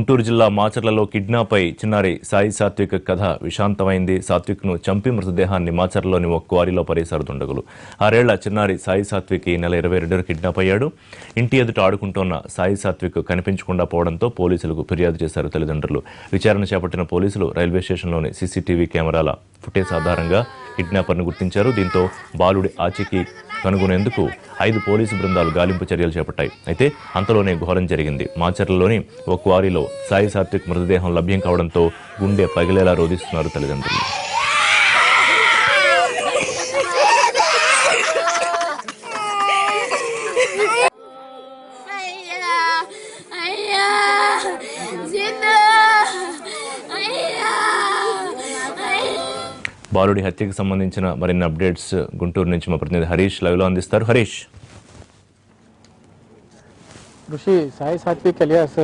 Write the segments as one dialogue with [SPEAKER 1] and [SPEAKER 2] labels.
[SPEAKER 1] గుంటూరు జిల్లా మాచర్లలో కిడ్నాప్ అయి చిన్నారి సాయి సాత్విక్ కథ విషాంతమైంది. సాత్విక్ను చంపి మృతదేహాన్ని మాచర్లలోని ఒక క్వారీలో పడేశారు దుండగులు. 6 ఏళ్ల చిన్నారి సాయి సాత్విక్ ఈ నెల 22న కిడ్నాప్ అయ్యాడు. ఇంటి ఎదుట ఆడుకుంటున్న సాయి సాత్విక్ కనిపించకుండా పోవడంతో పోలీసులకు ఫిర్యాదు చేశారు తల్లిదండ్రులు. విచారణ చేపట్టిన పోలీసులు రైల్వే స్టేషన్లోని సీసీటీవీ కెమెరాల ఫుటేజ్ ఆధారంగా కిడ్నాపర్ను గుర్తించారు. దీంతో బాలుడి ఆచూకీ కనుగొనేందుకు 5 పోలీసు బృందాలు గాలింపు చర్యలు చేపట్టాయి. అయితే అంతలోనే ఘోరం జరిగింది. మాచర్లలోని ఓ క్వారీలో సాయి సాత్విక్ మృతదేహం లభ్యం కావడంతో గుండె పగిలేలా రోధిస్తున్నారు తల్లిదండ్రులు. బాలుడి హత్యకు సంబంధించిన మరిన్ని అప్డేట్స్ గుంటూరు నుంచి మా ప్రతినిధి హరీష్ లైవ్లో అందిస్తారు. హరీష్,
[SPEAKER 2] ఋషి సాయి సాత్విక్ అలియాస్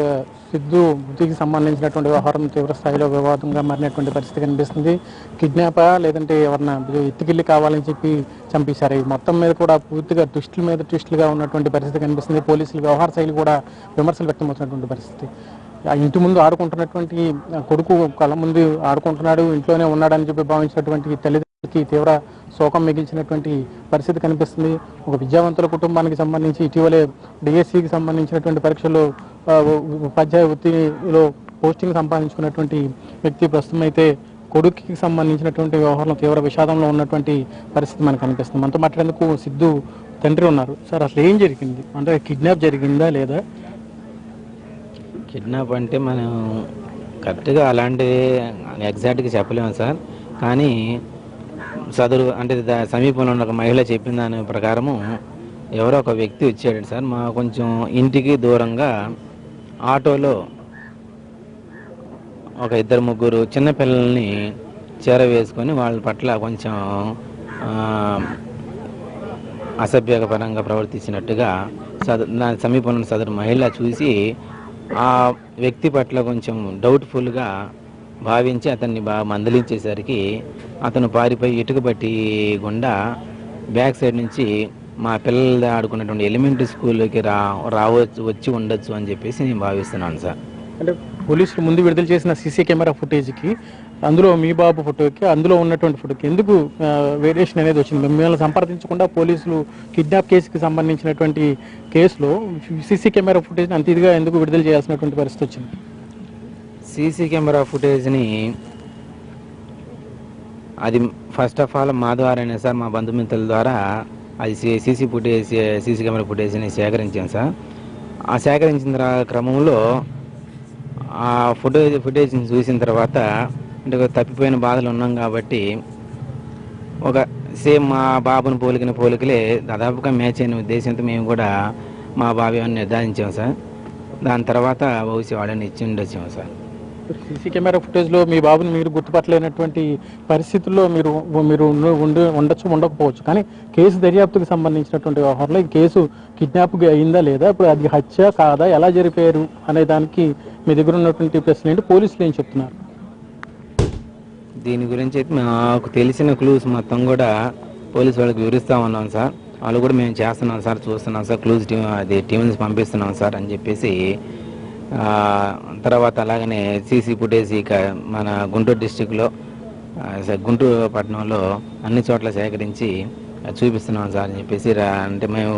[SPEAKER 2] సిద్ధు మృతికి సంబంధించినటువంటి వ్యవహారం తీవ్ర స్థాయిలో వివాదంగా మారినటువంటి పరిస్థితి కనిపిస్తుంది. కిడ్నాపా లేదంటే ఎవరన్నా ఎత్తుకెళ్ళి కావాలని చెప్పి చంపేశారు. ఈ మొత్తం మీద కూడా పూర్తిగా ట్విస్టులుగా ఉన్నటువంటి పరిస్థితి కనిపిస్తుంది. పోలీసుల వ్యవహార శైలి కూడా విమర్శలు వ్యక్తమవుతున్నటువంటి పరిస్థితి. ఆ ఇంటి ముందు ఆడుకుంటున్నటువంటి కొడుకు కళ్ళ ముందు ఆడుకుంటున్నాడు, ఇంట్లోనే ఉన్నాడని చెప్పి భావించినటువంటి తల్లిదండ్రులకి తీవ్ర శోకం మిగిల్చినటువంటి పరిస్థితి కనిపిస్తుంది. ఒక విద్యావంతుల కుటుంబానికి సంబంధించి ఇటీవలే డిఎస్సికి సంబంధించినటువంటి పరీక్షల్లో ఉపాధ్యాయ వృత్తిలో పోస్టింగ్ సంపాదించుకున్నటువంటి వ్యక్తి ప్రస్తుతం అయితే కొడుకుకి సంబంధించినటువంటి వ్యవహారంలో తీవ్ర విషాదంలో ఉన్నటువంటి పరిస్థితి మనకు కనిపిస్తుంది. మనతో మాట్లాడేందుకు సిద్ధు తండ్రి ఉన్నారు. సార్, అసలు ఏం జరిగింది? అంటే కిడ్నాప్ జరిగిందా లేదా?
[SPEAKER 3] కిడ్నాప్ అంటే మనం కరెక్ట్గా అలాంటివి ఎగ్జాక్ట్గా చెప్పలేము సార్. కానీ సదరు అంటే సమీపంలో ఉన్న ఒక మహిళ చెప్పిన దాని ప్రకారము ఎవరో ఒక వ్యక్తి వచ్చాడు సార్. మా కొంచెం ఇంటికి దూరంగా ఆటోలో ఒక 2-3 చిన్నపిల్లల్ని చేరవేసుకొని వాళ్ళ పట్ల కొంచెం అసభ్యపరంగా ప్రవర్తించినట్టుగా దాని సమీపంలో సదరు మహిళ చూసి ఆ వ్యక్తి పట్ల కొంచెం డౌట్ఫుల్గా భావించి అతన్ని బాగా మందలించేసరికి అతను పారిపోయి ఇటుక బట్టి గుండా బ్యాక్ సైడ్ నుంచి మా పిల్లలు ఆడుకున్నటువంటి ఎలిమెంటరీ స్కూల్కి వచ్చి ఉండొచ్చు అని చెప్పేసి నేను భావిస్తున్నాను సార్.
[SPEAKER 2] అంటే పోలీసులు ముందు విడుదల చేసిన సీసీ కెమెరా ఫుటేజ్కి అందులో మీ బాబు ఫోటోకి అందులో ఉన్నటువంటి ఫోటోకి ఎందుకు వేరియేషన్ అనేది వచ్చింది? మిమ్మల్ని సంప్రదించకుండా పోలీసులు కిడ్నాప్ కేసుకి సంబంధించినటువంటి కేసులో సీసీ కెమెరా ఫుటేజ్ని అంత ఇదిగా ఎందుకు విడుదల చేయాల్సినటువంటి పరిస్థితి వచ్చింది?
[SPEAKER 3] సీసీ కెమెరా ఫుటేజ్ని అది ఫస్ట్ ఆఫ్ ఆల్ మా ద్వారానే సార్, మా బంధుమిత్రుల ద్వారా అది సీసీ కెమెరా ఫుటేజ్ని సేకరించాం సార్. ఆ సేకరించిన క్రమంలో ఆ ఫుటేజ్ని చూసిన తర్వాత అంటే తప్పిపోయిన బాధలు ఉన్నాం కాబట్టి ఒక సేమ్ మా బాబుని పోలికలే దాదాపుగా మ్యాచ్ అయిన ఉద్దేశంతో మేము కూడా మా బాబు అని నిర్ధారించాము సార్. దాని తర్వాత బహుశా వాడని ఇచ్చి ఉండొచ్చాము సార్.
[SPEAKER 2] సీసీ కెమెరా ఫుటేజ్లో మీ బాబుని మీరు గుర్తుపట్టలేనటువంటి పరిస్థితుల్లో మీరు ఉండొచ్చు, ఉండకపోవచ్చు. కానీ కేసు దర్యాప్తుకు సంబంధించినటువంటి వ్యవహారంలో ఈ కేసు కిడ్నాప్ అయిందా లేదా, ఇప్పుడు అది హత్య కాదా, ఎలా జరిపారు అనే దానికి మీ దగ్గర ఉన్నటువంటి ప్రశ్న ఏంటి? పోలీసులు ఏం చెప్తున్నారు
[SPEAKER 3] దీని గురించి? అయితే మాకు తెలిసిన క్లూస్ మొత్తం కూడా పోలీసు వాళ్ళకి వివరిస్తూ ఉన్నాం సార్. వాళ్ళు కూడా మేము చేస్తున్నాం సార్, చూస్తున్నాం సార్, క్లూస్ టీమ్స్ పంపిస్తున్నాం సార్ అని చెప్పేసి తర్వాత అలాగనే సీసీ ఫుటేజ్ మన గుంటూరు డిస్టిక్లో గుంటూరు పట్టణంలో అన్ని చోట్ల సేకరించి చూపిస్తున్నాం సార్ అని చెప్పేసి అంటే మేము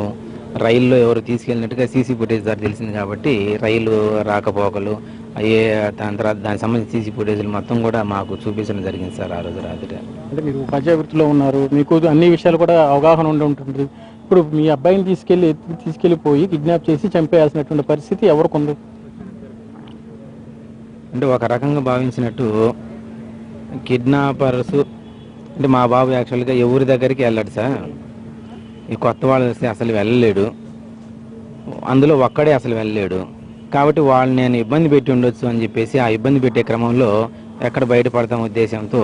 [SPEAKER 3] రైల్లో ఎవరు తీసుకెళ్ళినట్టుగా సీసీ ఫుటేజ్ ద్వారా తెలిసింది కాబట్టి రైలు రాకపోకలు అయ్యే దాని తర్వాత దానికి సంబంధించి సీసీ ఫుటేజ్లు మొత్తం కూడా మాకు చూపించడం జరిగింది సార్ ఆ రోజు రాత్రి.
[SPEAKER 2] అంటే మీరు ఉపాధ్యాయ వృత్తిలో ఉన్నారు, మీకు అన్ని విషయాలు కూడా అవగాహన ఉంటుంది. ఇప్పుడు మీ అబ్బాయిని తీసుకెళ్ళిపోయి కిడ్నాప్ చేసి చంపేయాల్సినటువంటి పరిస్థితి ఎవరికి ఉంది?
[SPEAKER 3] అంటే ఒక రకంగా భావించినట్టు కిడ్నాపర్స్ అంటే మా బాబు యాక్చువల్గా ఎవరి దగ్గరికి వెళ్ళాడు సార్. ఈ కొత్త వాళ్ళు వస్తే అసలు వెళ్ళలేడు, అందులో ఒక్కడే అసలు వెళ్ళలేడు. కాబట్టి వాళ్ళు నేను ఇబ్బంది పెట్టి ఉండొచ్చు అని చెప్పేసి ఆ ఇబ్బంది పెట్టే క్రమంలో ఎక్కడ బయటపడతాం ఉద్దేశంతో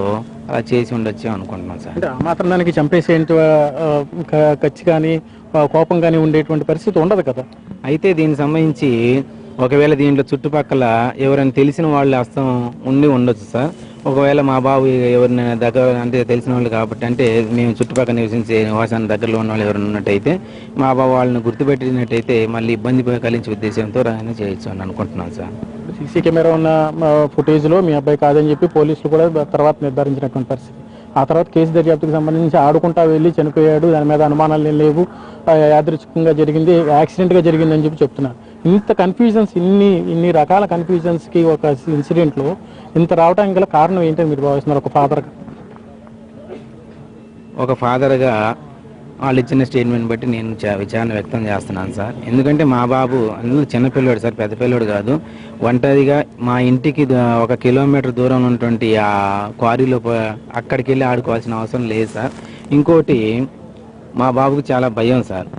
[SPEAKER 3] అలా చేసి ఉండొచ్చు అనుకుంటున్నాను సార్.
[SPEAKER 2] అంటే ఆ మాత్రం దానికి చంపేసేంటి ఖర్చు కానీ కోపం కానీ ఉండేటువంటి పరిస్థితి ఉండదు కదా.
[SPEAKER 3] అయితే దీనికి సంబంధించి ఒకవేళ దీంట్లో చుట్టుపక్కల ఎవరైనా తెలిసిన వాళ్ళు హస్తం ఉండొచ్చు సార్. ఒకవేళ మా బాబు ఎవరిని దగ్గర అంటే తెలిసిన వాళ్ళు కాబట్టి అంటే మేము చుట్టుపక్కల నివసించే నివాసాన్ని దగ్గరలో ఉన్న వాళ్ళు ఎవరైనా ఉన్నట్టయితే మా బాబు వాళ్ళని గుర్తుపెట్టినట్టయితే మళ్ళీ ఇబ్బంది కలిగించే ఉద్దేశంతో రాయన చేయొచ్చు అని అనుకుంటున్నాను సార్.
[SPEAKER 2] సీసీ కెమెరా ఉన్న ఫుటేజ్లో మీ అబ్బాయి కాదని చెప్పి పోలీసులు కూడా తర్వాత నిర్ధారించినటువంటి పరిస్థితి. ఆ తర్వాత కేసు దర్యాప్తుకు సంబంధించి ఆడుకుంటా వెళ్ళి చనిపోయాడు, దాని మీద అనుమానాలు ఏం లేవు, యాదృచ్ఛికంగా జరిగింది, యాక్సిడెంట్గా జరిగిందని చెప్పి చెప్తున్నారు. ఇంత కన్ఫ్యూజన్స్, ఇన్ని రకాల కన్ఫ్యూజన్స్కి ఒక ఇన్సిడెంట్లో ఇంత రావడానికి గల కారణం ఏంటని మీరు భావిస్తున్నారు
[SPEAKER 3] ఒక ఫాదర్గా వాళ్ళు ఇచ్చిన స్టేట్మెంట్ బట్టి నేను విచారణ వ్యక్తం చేస్తున్నాను సార్. ఎందుకంటే మా బాబు అందులో చిన్నపిల్లోడు సార్, పెద్ద పిల్లోడు కాదు. ఒంటరిగా మా ఇంటికి 1 కిలోమీటర్ దూరం ఉన్నటువంటి ఆ క్వారీలో అక్కడికి వెళ్ళి ఆడుకోవాల్సిన అవసరం లేదు సార్. ఇంకోటి, మా బాబుకు చాలా భయం సార్.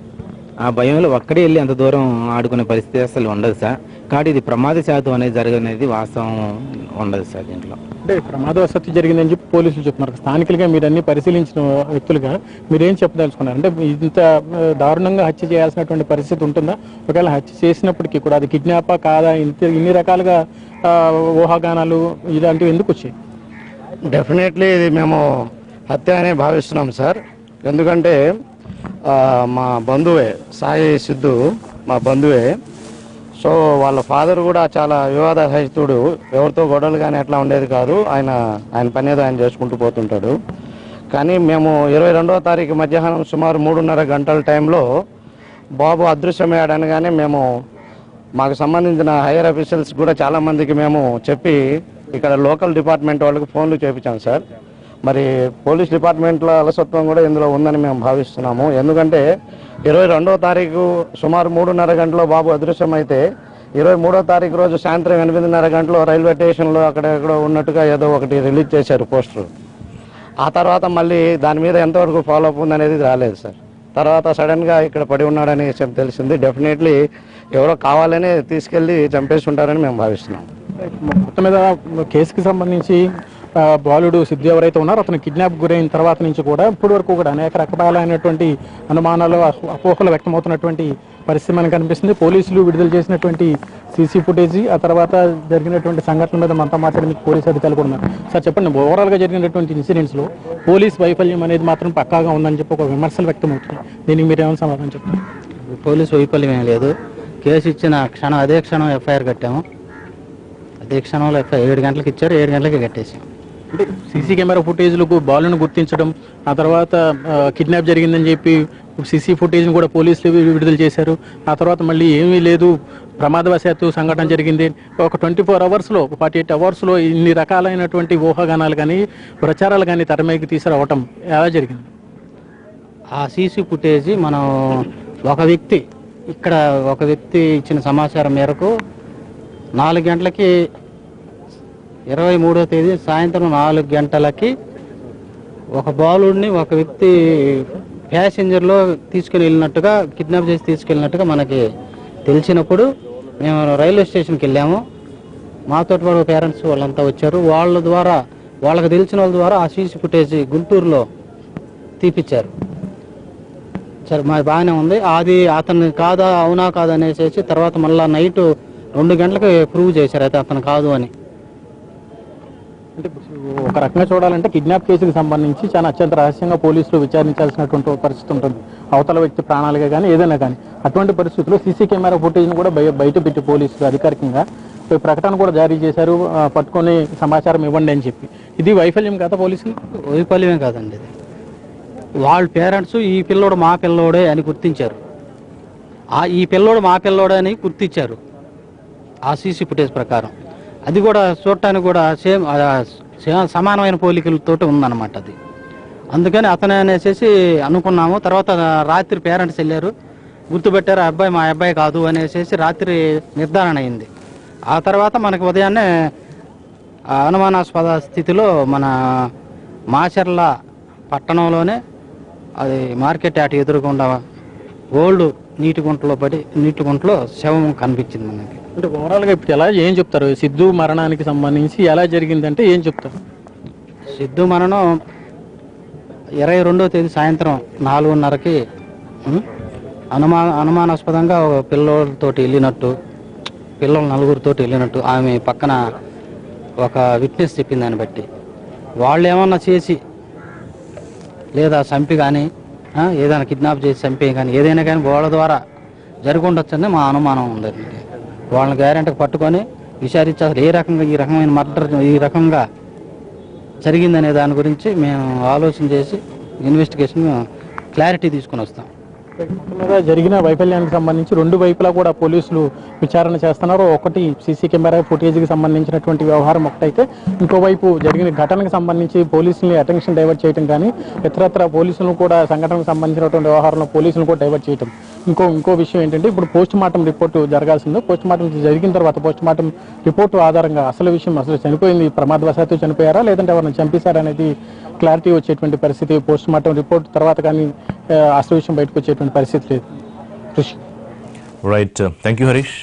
[SPEAKER 3] ఆ భయంలో ఒక్కడే వెళ్ళి అంత దూరం ఆడుకునే పరిస్థితి అసలు ఉండదు సార్. కాబట్టి ఇది ప్రమాదశాతం అనేది జరగనేది వాస్తవం ఉండదు సార్. దీంట్లో
[SPEAKER 2] అంటే ప్రమాదవశాత్తు జరిగిందని చెప్పి పోలీసులు చెప్తున్నారు. స్థానికులుగా మీరు అన్ని పరిశీలించిన వ్యక్తులుగా మీరేం చెప్పదలుచుకున్నారు? అంటే ఇంత దారుణంగా హత్య చేయాల్సినటువంటి పరిస్థితి ఉంటుందా? ఒకవేళ హత్య చేసినప్పటికీ కూడా అది కిడ్నాపా కాదా? ఇన్ని రకాలుగా ఊహాగానాలు ఇలాంటివి ఎందుకు వచ్చాయి?
[SPEAKER 4] డెఫినెట్లీ ఇది మేము హత్య అనే భావిస్తున్నాం సార్. ఎందుకంటే మా బంధువే సాయి సిద్ధు, మా బంధువే. సో వాళ్ళ ఫాదర్ కూడా చాలా వివాదరహితుడు, ఎవరితో గొడవలు కానీ అట్లా ఉండేది కాదు. ఆయన పని ఏదో ఆయన చేసుకుంటూ పోతుంటాడు. కానీ మేము 22వ తారీఖు మధ్యాహ్నం సుమారు 3:30 గంటల టైంలో బాబు అదృశ్యమయ్యాడనగానే మాకు సంబంధించిన హైయర్ అఫీషియల్స్ కూడా చాలామందికి మేము చెప్పి ఇక్కడ లోకల్ డిపార్ట్మెంట్ వాళ్ళకి ఫోన్లు చేయించాం సార్. మరి పోలీస్ డిపార్ట్మెంట్లో అలసత్వం కూడా ఇందులో ఉందని మేము భావిస్తున్నాము. ఎందుకంటే 22వ తారీఖు సుమారు 3:30 గంటలో బాబు అదృశ్యమైతే 23వ తారీఖు రోజు సాయంత్రం 8:30 గంటలో రైల్వే స్టేషన్లో అక్కడెక్కడో ఉన్నట్టుగా ఏదో ఒకటి రిలీజ్ చేశారు పోస్టర్. ఆ తర్వాత మళ్ళీ దాని మీద ఎంతవరకు ఫాలో అప్ ఉందనేది రాలేదు సార్. తర్వాత సడన్గా ఇక్కడ పడి ఉన్నాడని తెలిసింది. డెఫినెట్లీ ఎవరో కావాలని తీసుకెళ్ళి చంపేసి ఉంటారని మేము భావిస్తున్నాం.
[SPEAKER 2] మొత్తం మీద కేసుకి సంబంధించి బాలుడు సిద్ధు ఎవరైతే ఉన్నారో అతను కిడ్నాప్ గురైన తర్వాత నుంచి కూడా ఇప్పటి వరకు కూడా అనేక రకాలైనటువంటి అనుమానాలు, అపోహలు వ్యక్తమవుతున్నటువంటి పరిస్థితి మనకు కనిపిస్తుంది. పోలీసులు విడుదల చేసినటువంటి సీసీ ఫుటేజ్, ఆ తర్వాత జరిగినటువంటి సంఘటనల మీద మనతో మాట్లాడి పోలీసు అధికారులు కూడా ఉన్నారు. సార్ చెప్పండి, ఓవరాల్గా జరిగినటువంటి ఇన్సిడెంట్స్లో పోలీస్ వైఫల్యం అనేది మాత్రం పక్కాగా ఉందని చెప్పి ఒక విమర్శలు వ్యక్తమవుతున్నాయి. దీనికి మీరు ఏమైనా సమాధానం చెప్తారు?
[SPEAKER 5] పోలీసు వైఫల్యం ఏం లేదు. కేసు ఇచ్చిన క్షణం అదే క్షణం ఎఫ్ఐఆర్ కట్టాము. అదే క్షణంలో 7 గంటలకు ఇచ్చారు, 7 గంటలకి కట్టేసాం.
[SPEAKER 2] అంటే సీసీ కెమెరా ఫుటేజ్లకు బాలును గుర్తించడం, ఆ తర్వాత కిడ్నాప్ జరిగిందని చెప్పి సీసీ ఫుటేజ్ని కూడా పోలీసులు విడుదల చేశారు. ఆ తర్వాత మళ్ళీ ఏమీ లేదు, ప్రమాదవశాత్తు సంఘటన జరిగింది. ఒక 24 అవర్స్లో 48 అవర్స్లో ఇన్ని రకాలైనటువంటి ఊహాగానాలు కానీ ప్రచారాలు కానీ తెరమేకి తీసుకురావటం ఎలా జరిగింది?
[SPEAKER 5] ఆ సీసీ ఫుటేజ్ మనం ఒక వ్యక్తి ఇచ్చిన సమాచారం మేరకు 4 గంటలకి 23వ తేదీ సాయంత్రం 4 గంటలకి ఒక బాలుడిని ఒక వ్యక్తి ప్యాసింజర్లో తీసుకుని వెళ్ళినట్టుగా, కిడ్నాప్ చేసి తీసుకెళ్ళినట్టుగా మనకి తెలిసినప్పుడు మేము రైల్వే స్టేషన్కి వెళ్ళాము. మాతో పాటు పేరెంట్స్ వాళ్ళంతా వచ్చారు. వాళ్ళకి తెలిసిన వాళ్ళ ద్వారా ఆ సీసీ ఫుటేజ్ గుంటూరులో తీపిచ్చారు. సరే, మాది బాగానే ఉంది. అది అతను కాదా అవునా కాదా అనేసి తర్వాత మళ్ళీ నైట్ 2 గంటలకు ప్రూవ్ చేశారు అయితే అతను కాదు అని.
[SPEAKER 2] అంటే ఒక రకంగా చూడాలంటే కిడ్నాప్ కేసుకు సంబంధించి చాలా అత్యంత రహస్యంగా పోలీసులు విచారించాల్సినటువంటి పరిస్థితి ఉంటుంది. అవతల వ్యక్తి ప్రాణాలుగా కానీ ఏదైనా కానీ అటువంటి పరిస్థితుల్లో సీసీ కెమెరా ఫుటేజ్ను కూడా బయట పెట్టి పోలీసులు అధికారికంగా ప్రకటన కూడా జారీ చేశారు, పట్టుకొని సమాచారం ఇవ్వండి అని చెప్పి. ఇది వైఫల్యం కాదా పోలీసులు?
[SPEAKER 5] వైఫల్యమే కాదండి. ఇది వాళ్ళ పేరెంట్స్ ఈ పిల్లోడు మా పిల్లోడే అని గుర్తించారు. ఈ పిల్లోడు మా పిల్లోడే అని గుర్తించారు ఆ సీసీ ఫుటేజ్ ప్రకారం. అది కూడా చూడటానికి కూడా సమానమైన పోలికలతో ఉందన్నమాట అది. అందుకని అతనే అనేసి అనుకున్నాము. తర్వాత రాత్రి పేరెంట్స్ వెళ్ళారు, గుర్తుపెట్టారు, అబ్బాయి మా అబ్బాయి కాదు అనేసి రాత్రి నిర్ధారణ అయింది. ఆ తర్వాత మనకి ఉదయాన్నే అనుమానాస్పద స్థితిలో మన మాచర్ల పట్టణంలోనే అది మార్కెట్ యార్డ్ ఎదురుకుండా ఓల్డ్ నీటి గుంటలో శవం కనిపించింది మనకి.
[SPEAKER 2] అంటే ఓవరాల్గా ఇప్పుడు ఏం చెప్తారు? సిద్ధు మరణానికి సంబంధించి ఎలా జరిగిందంటే ఏం చెప్తారు?
[SPEAKER 5] సిద్ధు మరణం 22వ తేదీ సాయంత్రం 4:30కి అనుమానాస్పదంగా పిల్లలు 4 వెళ్ళినట్టు ఆమె పక్కన ఒక విట్నెస్ చెప్పింది. దాన్ని బట్టి వాళ్ళు ఏమన్నా చేసి లేదా చంపి కానీ ఏదైనా కిడ్నాప్ చేసి చంపే కానీ ఏదైనా కానీ వాళ్ళ ద్వారా జరిగి ఉండొచ్చని మా అనుమానం ఉందండి. వాళ్ళని గ్యారెంటీకి పట్టుకొని విచారించి అసలు ఏ రకంగా ఈ రకమైన మర్డర్ ఈ రకంగా జరిగిందనే దాని గురించి మేము ఆలోచన చేసి ఇన్వెస్టిగేషన్ క్లారిటీ తీసుకుని వస్తాం.
[SPEAKER 2] మొత్తంగా జరిగిన వైఫల్యానికి సంబంధించి రెండు వైపులా కూడా పోలీసులు విచారణ చేస్తున్నారు. ఒకటి సీసీ కెమెరా ఫుటేజ్కి సంబంధించినటువంటి వ్యవహారం ఒకటైతే, ఇంకోవైపు జరిగిన ఘటనకు సంబంధించి పోలీసుల్ని అటెన్షన్ డైవర్ట్ చేయడం కానీ ఇతరత్ర పోలీసులను కూడా సంఘటనకు సంబంధించినటువంటి వ్యవహారంలో పోలీసులను కూడా డైవర్ట్ చేయడం. ఇంకో విషయం ఏంటంటే ఇప్పుడు పోస్ట్ మార్టం రిపోర్టు జరగాల్సిందో, పోస్ట్ మార్టం జరిగిన తర్వాత పోస్ట్ మార్టం రిపోర్టు ఆధారంగా అసలు చనిపోయింది ప్రమాదవశాత్తు చనిపోయారా లేదంటే ఎవరైనా చంపేశారా అనేది క్లారిటీ వచ్చేటువంటి పరిస్థితి. పోస్ట్ మార్టం రిపోర్ట్ తర్వాత కానీ అసలు విషయం బయటకు వచ్చేటువంటి పరిస్థితి లేదు.
[SPEAKER 1] Right, thank you Harish.